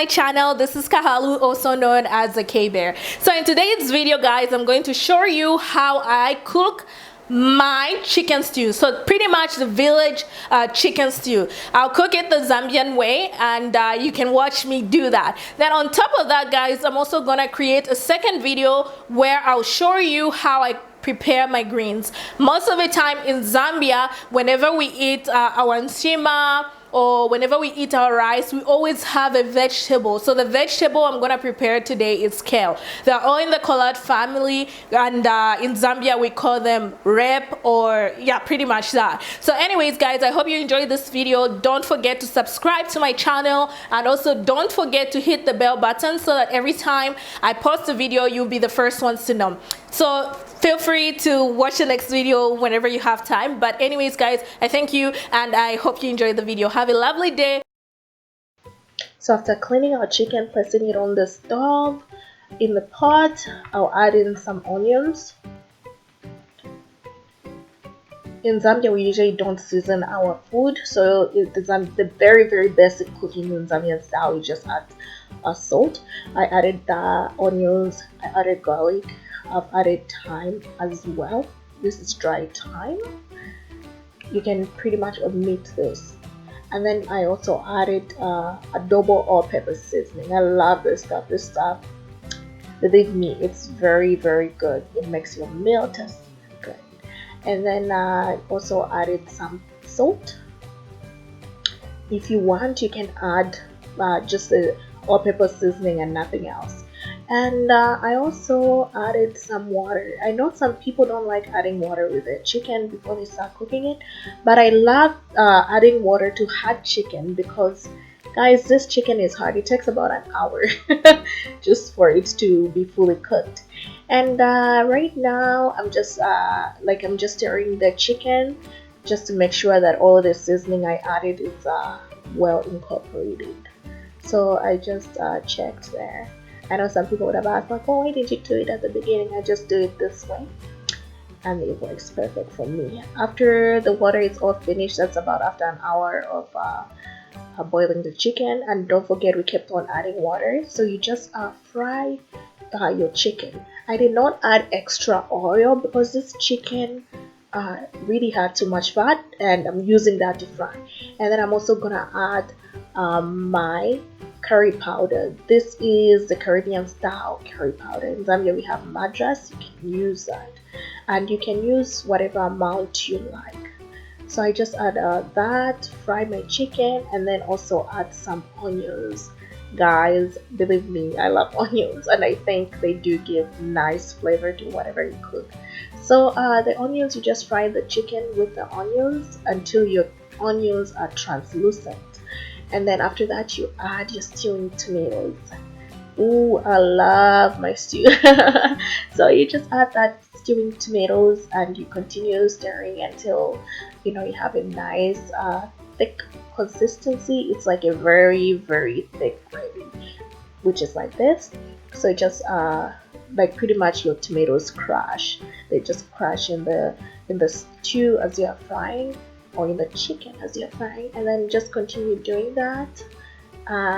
my channel. This is Kahalu, also known as the K-Bear. So in today's video, guys, I'm going to show you how I cook my chicken stew. So pretty much the village chicken stew. I'll cook it the Zambian way, and you can watch me do that. Then on top of that, guys, I'm also gonna create a second video where I'll show you how I prepare my greens. Most of the time in Zambia, whenever we eat our nsima, or whenever we eat our rice, we always have a vegetable. So the vegetable I'm gonna prepare today is kale. They're all in the collard family, and in Zambia we call them rep, or yeah, pretty much that. So anyways, guys, I hope you enjoyed this video. Don't forget to subscribe to my channel, and also don't forget to hit the bell button so that every time I post a video, you'll be the first ones to know. So feel free to watch the next video whenever you have time. But anyways, guys, I thank you, and I hope you enjoyed the video. Have a lovely day. So after cleaning our chicken, placing it on the stove in the pot, I'll add in some onions. In Zambia, we usually don't season our food, so the very basic cooking in Zambian style, you just add salt. I added the onions, I added garlic, I've added thyme as well. This is dry thyme. You can pretty much omit this. And then I also added adobo or pepper seasoning. I love this stuff. This stuff, believe me, it's very good. It makes your meal taste good. And then I also added some salt. If you want, you can add just the all pepper seasoning and nothing else. And I also added some water. I know some people don't like adding water with their chicken before they start cooking it, but I love adding water to hard chicken because, guys, this chicken is hard. It takes about an hour just for it to be fully cooked. And right now I'm just stirring the chicken just to make sure that all the seasoning I added is well incorporated. So I just checked there. I know some people would have asked, like, oh, why did you do it at the beginning? I just do it this way, and it works perfect for me. After the water is all finished, that's about after an hour of boiling the chicken. And don't forget, we kept on adding water, so you just fry your chicken. I did not add extra oil because this chicken really had too much fat, and I'm using that to fry. And then I'm also gonna add my curry powder. This is the Caribbean style curry powder. In Zambia we have madras. You can use that, and you can use whatever amount you like. So I just add that, fry my chicken, and then also add some onions. Guys, believe me, I love onions, and I think they do give nice flavor to whatever you cook. So the onions, you just fry the chicken with the onions until your onions are translucent. And then after that, you add your stewing tomatoes. Ooh, I love my stew. So you just add that stewing tomatoes, and you continue stirring until you have a nice thick consistency. It's like a very thick gravy, which is like this. So just like pretty much your tomatoes crush. They just crush in the stew as you are frying, or in the chicken as you're frying, and then just continue doing that.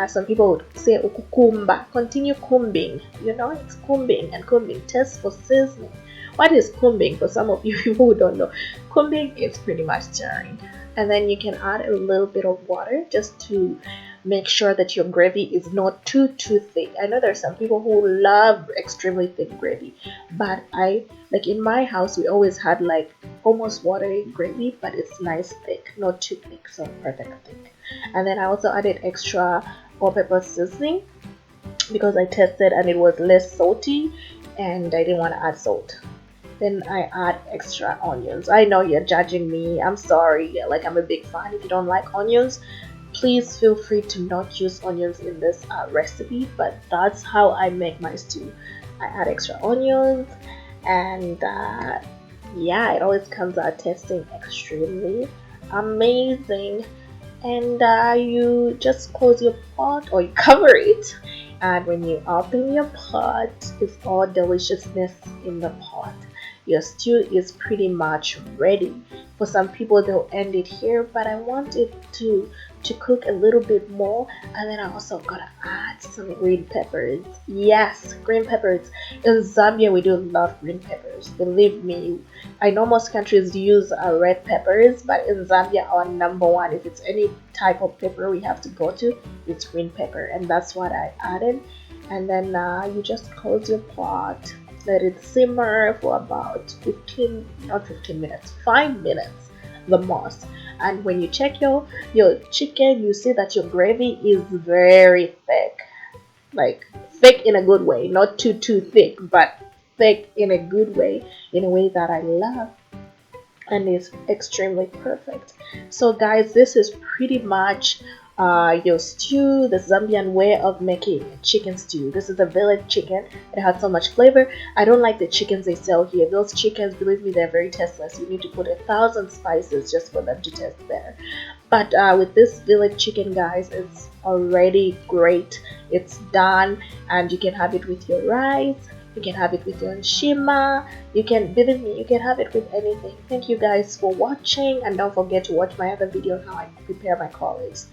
Some people would say ukukumba, continue kumbing. It's kumbing, and kumbing tests for seasoning. What is kumbing for some of you people who don't know? Kumbing is pretty much stirring, and then you can add a little bit of water just to make sure that your gravy is not too thick. I know there's some people who love extremely thick gravy, but in my house we always had like almost watery gravy, but it's nice thick, not too thick, so perfect thick. And then I also added extra all pepper seasoning because I tested and it was less salty, and I didn't want to add salt. Then I add extra onions. I know you're judging me, I'm sorry, like I'm a big fan. If you don't like onions, please feel free to not use onions in this recipe, but that's how I make my stew. I add extra onions, and yeah, it always comes out tasting extremely amazing. And you just close your pot, or you cover it, and when you open your pot, it's all deliciousness in the pot. your stew is pretty much ready. For some people, they'll end it here, but I want it to cook a little bit more. And then I also gotta add some green peppers. Yes, green peppers. In Zambia, we do love green peppers. Believe me, I know most countries use red peppers, but in Zambia, our number one, if it's any type of pepper we have to go to, it's green pepper, and that's what I added. And then you just close your pot, let it simmer for about 15, not 15 minutes, 5 minutes the most. And when you check your chicken, you see that your gravy is very thick, like thick in a good way, not too thick, but thick in a good way, in a way that I love, and is extremely perfect. So guys, this is pretty much your stew, the Zambian way of making chicken stew. This is a village chicken. It has so much flavor. I don't like the chickens they sell here. Those chickens, believe me, they're very tasteless. You need to put 1,000 spices just for them to taste better. But with this village chicken, guys, it's already great. It's done, and you can have it with your rice. You can have it with your shima. You can, believe me, you can have it with anything. Thank you guys for watching, and don't forget to watch my other video on how I prepare my collards.